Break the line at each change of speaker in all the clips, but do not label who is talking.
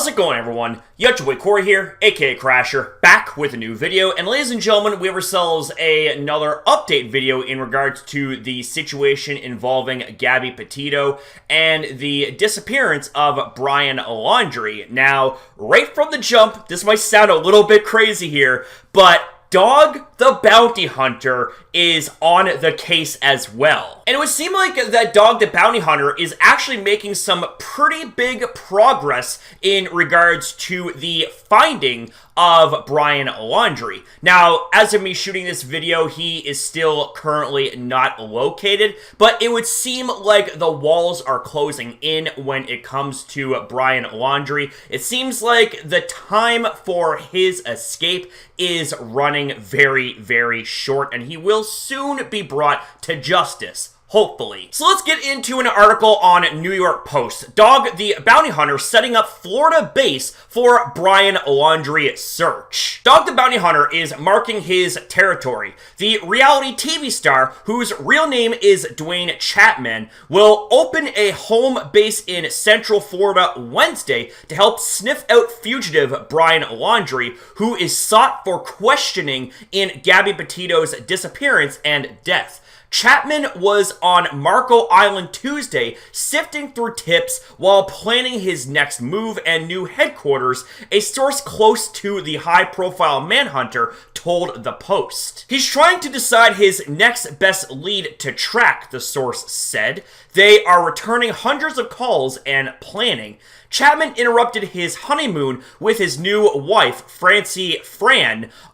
How's it going, everyone? Your boy Corey here, aka Crasher, back with a new video. And ladies and gentlemen, we have ourselves another update video in regards to the situation involving Gabby Petito and the disappearance of Brian Laundrie. Now, right from the jump, this might sound a little bit crazy here, but Dog the Bounty Hunter is on the case as well. And it would seem like that Dog the Bounty Hunter is actually making some pretty big progress in regards to the finding of Brian Laundrie. Now, as of me shooting this video, he is still currently not located, but it would seem like the walls are closing in when it comes to Brian Laundrie. It seems like the time for his escape is running very, very short, and he will soon be brought to justice. Hopefully. So let's get into an article on New York Post. Dog the Bounty Hunter setting up Florida base for Brian Laundrie search. Dog the Bounty Hunter is marking his territory. The reality TV star, whose real name is Dwayne Chapman, will open a home base in Central Florida Wednesday to help sniff out fugitive Brian Laundrie, who is sought for questioning in Gabby Petito's disappearance and death. Chapman was on Marco Island Tuesday, sifting through tips while planning his next move and new headquarters, a source close to the high-profile manhunter told the Post. He's trying to decide his next best lead to track, the source said. They are returning hundreds of calls and planning. Chapman interrupted his honeymoon with his new wife, Fran,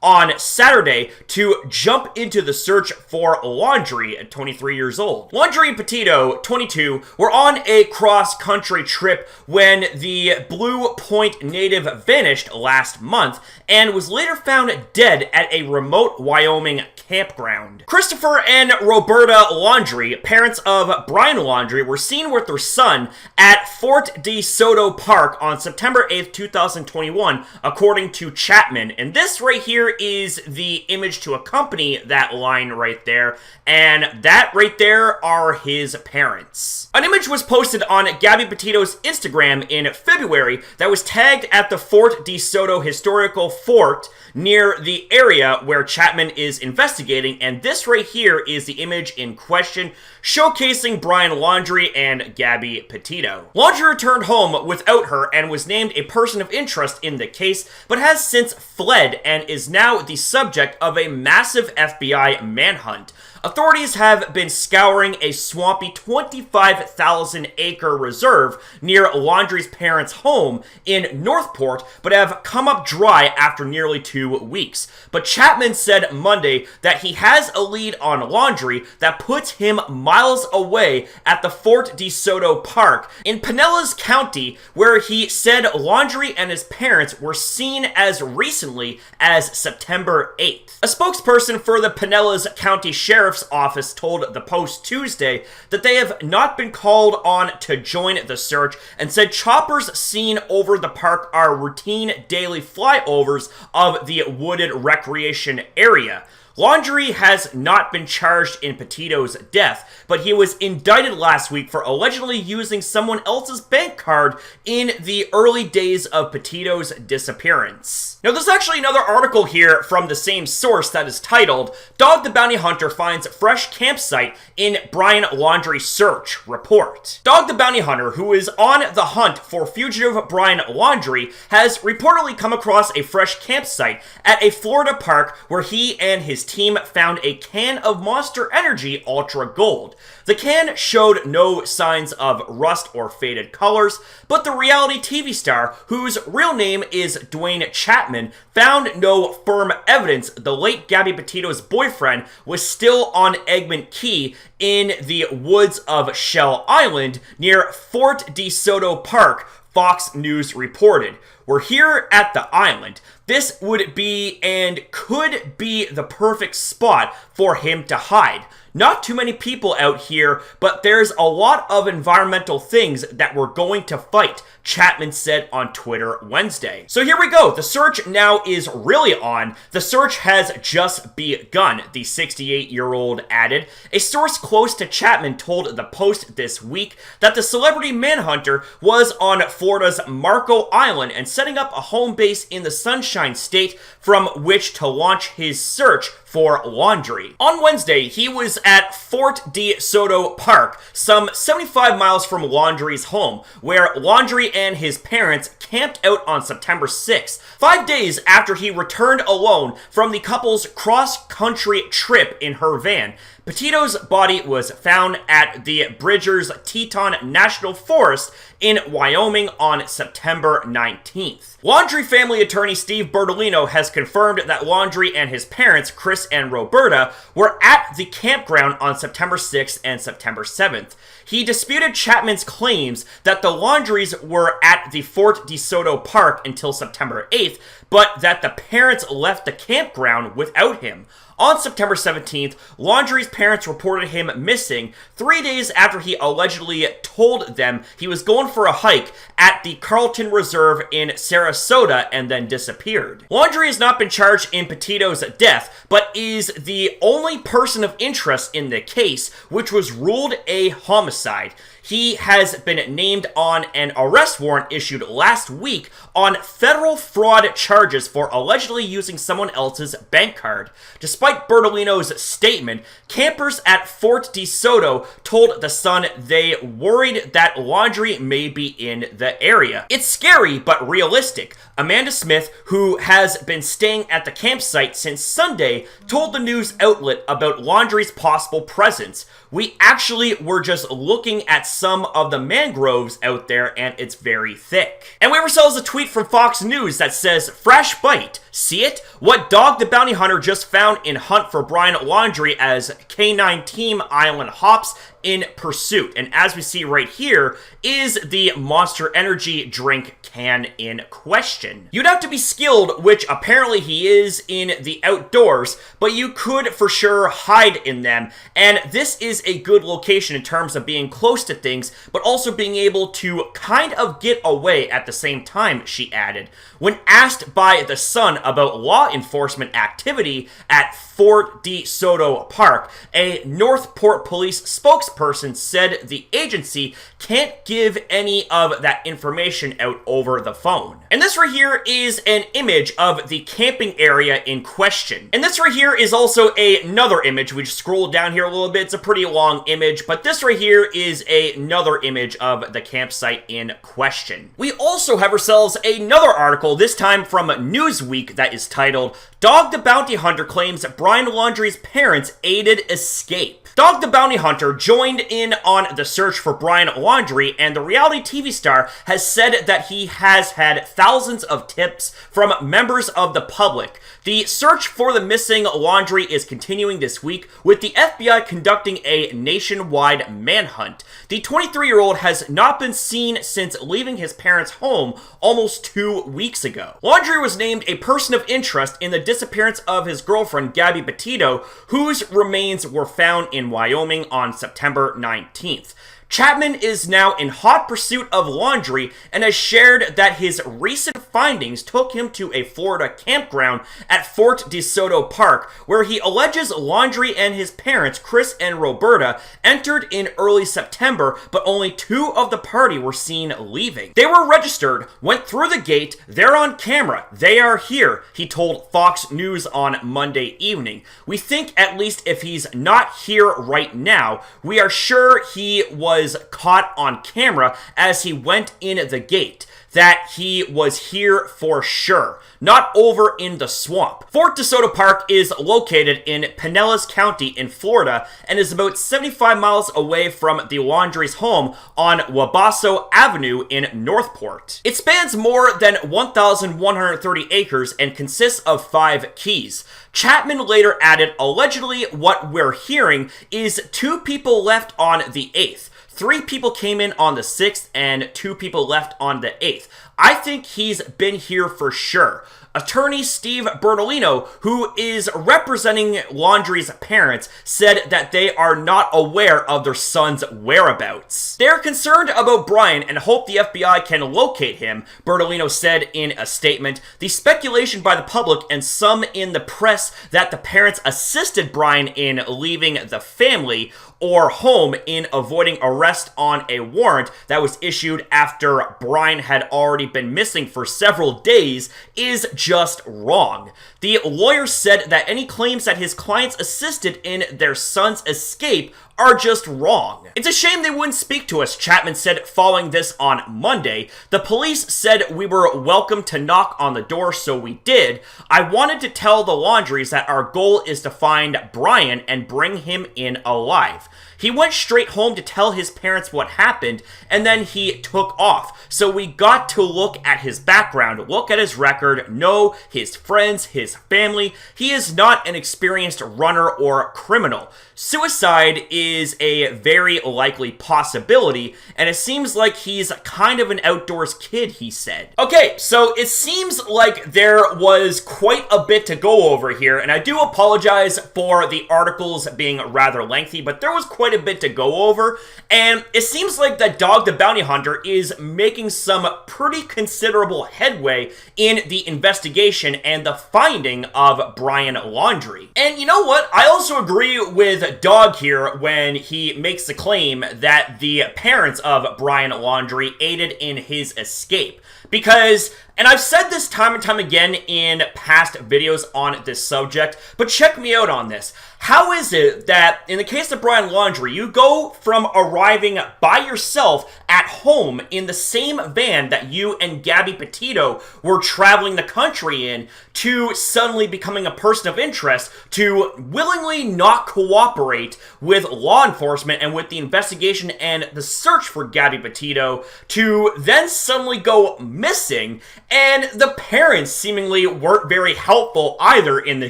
on Saturday to jump into the search for Laundrie at 23 years old. Laundrie and Petito, 22, were on a cross-country trip when the Blue Point native vanished last month and was later found dead at a remote Wyoming campground. Christopher and Roberta Laundrie, parents of Brian Laundrie, were seen with their son at Fort DeSoto Park on September 8th, 2021, according to Chapman. And this right here is the image to accompany that line right there. And that right there are his parents. An image was posted on Gabby Petito's Instagram in February that was tagged at the Fort DeSoto Historical Fort near the area where Chapman is investigating, and this right here is the image in question, showcasing Brian Laundrie and Gabby Petito. Laundrie returned home without her and was named a person of interest in the case, but has since fled and is now the subject of a massive FBI manhunt. Authorities have been scouring a swampy 25,000-acre reserve near Laundrie's parents' home in Northport, but have come up dry after nearly 2 weeks. But Chapman said Monday that he has a lead on Laundrie that puts him miles away at the Fort DeSoto Park in Pinellas County, where he said Laundrie and his parents were seen as recently as September 8th. A spokesperson for the Pinellas County Sheriff's Office told the Post Tuesday that they have not been called on to join the search and said choppers seen over the park are routine daily flyovers of the wooded recreation area. Laundrie has not been charged in Petito's death, but he was indicted last week for allegedly using someone else's bank card in the early days of Petito's disappearance. Now, there's actually another article here from the same source that is titled, Dog the Bounty Hunter Finds Fresh Campsite in Brian Laundrie Search Report. Dog the Bounty Hunter, who is on the hunt for fugitive Brian Laundrie, has reportedly come across a fresh campsite at a Florida park where he and his team found a can of Monster Energy Ultra Gold. The can showed no signs of rust or faded colors, but the reality TV star, whose real name is Dwayne Chapman, found no firm evidence the late Gabby Petito's boyfriend was still on Eggman Key in the woods of Shell Island near Fort DeSoto Park, Fox News reported. We're here at the island. this would be and could be the perfect spot for him to hide. Not too many people out here, but there's a lot of environmental things that we're going to fight, Chapman said on Twitter Wednesday. So here we go. The search now is really on. The search has just begun, the 68-year-old added. A source close to Chapman told the Post this week that the celebrity manhunter was on Florida's Marco Island and setting up a home base in the Sunshine State from which to launch his search for Laundrie. On Wednesday, he was at Fort de Soto Park, some 75 miles from Laundrie's home, where Laundrie and his parents camped out on September 6th, 5 days after he returned alone from the couple's cross-country trip in her van. Petito's body was found at the Bridger-Teton National Forest in Wyoming on September 19th. Laundrie family attorney Steve Bertolino has confirmed that Laundrie and his parents, Chris and Roberta, were at the campground on September 6th and September 7th. He disputed Chapman's claims that the Laundries were at the Fort de Soto Park until September 8th, but that the parents left the campground without him. On September 17th, Laundrie's parents reported him missing 3 days after he allegedly told them he was going for a hike at the Carlton Reserve in Sarasota and then disappeared. Laundrie has not been charged in Petito's death, but is the only person of interest in the case, which was ruled a homicide. He has been named on an arrest warrant issued last week on federal fraud charges for allegedly using someone else's bank card. Despite Bertolino's statement, campers at Fort de Soto told The Sun they worried that Laundrie may be in the area. It's scary, but realistic. Amanda Smith, who has been staying at the campsite since Sunday, told the news outlet about Laundrie's possible presence. We actually were just looking at some of the mangroves out there and it's very thick. And we ourselves a tweet from Fox News that says, "Fresh bite. See it? What dog the bounty hunter just found in hunt for Brian Laundrie as K9 Team Island hops in pursuit." And as we see right here is the Monster Energy drink can in question. You'd have to be skilled, which apparently he is in the outdoors, but you could for sure hide in them. And this is a good location in terms of being close to things, but also being able to kind of get away at the same time, she added. When asked by The Sun about law enforcement activity at Fort de Soto Park, a Northport police spokesperson said the agency can't give any of that information out over the phone. And this right here is an image of the camping area in question. And this right here is also another image. We just scroll down here a little bit. It's a pretty long image, but this right here is another image of the campsite in question. We also have ourselves another article, this time from Newsweek, that is titled, "Dog the Bounty Hunter Claims Brian Laundrie's Parents Aided Escape." Dog the Bounty Hunter joined in on the search for Brian Laundrie, and the reality TV star has said that he has had thousands of tips from members of the public. The search for the missing Laundrie is continuing this week, with the FBI conducting a nationwide manhunt. The 23-year-old has not been seen since leaving his parents' home almost 2 weeks ago. Laundrie was named a person of interest in the disappearance of his girlfriend, Gabby Petito, whose remains were found in Wyoming on September 19th. Chapman is now in hot pursuit of Laundrie and has shared that his recent findings took him to a Florida campground at Fort de Soto Park, where he alleges Laundrie and his parents, Chris and Roberta, entered in early September, but only 2 of the party were seen leaving. They were registered, went through the gate, they're on camera, they are here, he told Fox News on Monday evening. "We think at least if he's not here right now, we are sure he was caught on camera as he went in the gate, that he was here for sure, not over in the swamp." Fort de Soto Park is located in Pinellas County in Florida and is about 75 miles away from the Laundrie's home on Wabasso Avenue in Northport. It spans more than 1,130 acres and consists of 5 keys. Chapman later added, allegedly what we're hearing is 2 people left on the 8th. 3 people came in on the 6th and 2 people left on the 8th. I think he's been here for sure. Attorney Steve Bertolino, who is representing Laundrie's parents, said that they are not aware of their son's whereabouts. They're concerned about Brian and hope the FBI can locate him, Bertolino said in a statement. The speculation by the public and some in the press that the parents assisted Brian in leaving the family or home in avoiding arrest on a warrant that was issued after Brian had already been missing for several days is just wrong. The lawyer said that any claims that his clients assisted in their son's escape are just wrong. It's a shame they wouldn't speak to us, Chapman said following this on Monday. The police said we were welcome to knock on the door, so we did. I wanted to tell the Laundries that our goal is to find Brian and bring him in alive. He went straight home to tell his parents what happened, and then he took off. So we got to look at his background, look at his record, know his friends, his family. He is not an experienced runner or criminal. Suicide is a very likely possibility, and it seems like he's kind of an outdoors kid, he said. Okay, so it seems like there was quite a bit to go over here, and I do apologize for the articles being rather lengthy, but there was quite a bit to go over, and it seems like that Dog the Bounty Hunter is making some pretty considerable headway in the investigation and the finding of Brian Laundrie. And you know what? I also agree with Dog here when he makes the claim that the parents of Brian Laundrie aided in his escape. Because, and I've said this time and time again in past videos on this subject, but check me out on this. How is it that, in the case of Brian Laundrie, you go from arriving by yourself at home in the same van that you and Gabby Petito were traveling the country in, to suddenly becoming a person of interest, to willingly not cooperate with law enforcement and with the investigation and the search for Gabby Petito, to then suddenly go missing, and the parents seemingly weren't very helpful either in the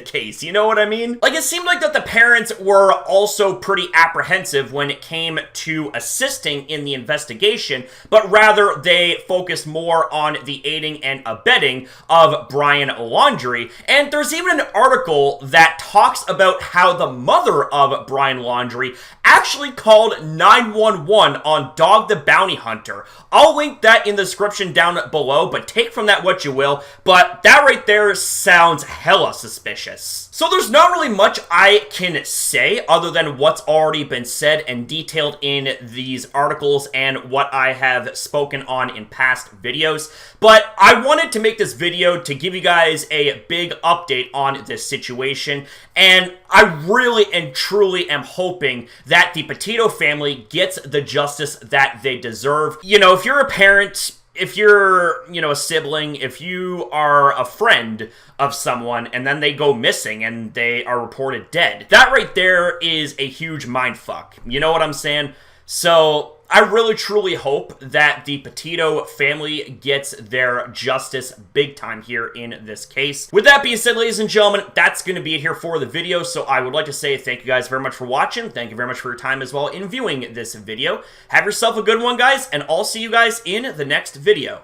case, you know what I mean? Like, it seemed like that the parents were also pretty apprehensive when it came to assisting in the investigation, but rather they focused more on the aiding and abetting of Brian Laundrie. And there's even an article that talks about how the mother of Brian Laundrie actually called 911 on Dog the Bounty Hunter. I'll link that in the description down below, but take from that what you will, but that right there sounds hella suspicious. So there's not really much I can say other than what's already been said and detailed in these articles and what I have spoken on in past videos, but I wanted to make this video to give you guys a big update on this situation, and I really and truly am hoping that the Petito family gets the justice that they deserve. You know, if you're a parent, if you're, a sibling, if you are a friend of someone and then they go missing and they are reported dead, that right there is a huge mindfuck. You know what I'm saying? So I really truly hope that the Petito family gets their justice big time here in this case. With that being said, ladies and gentlemen, that's going to be it here for the video. So I would like to say thank you guys very much for watching. Thank you very much for your time as well in viewing this video. Have yourself a good one, guys, and I'll see you guys in the next video.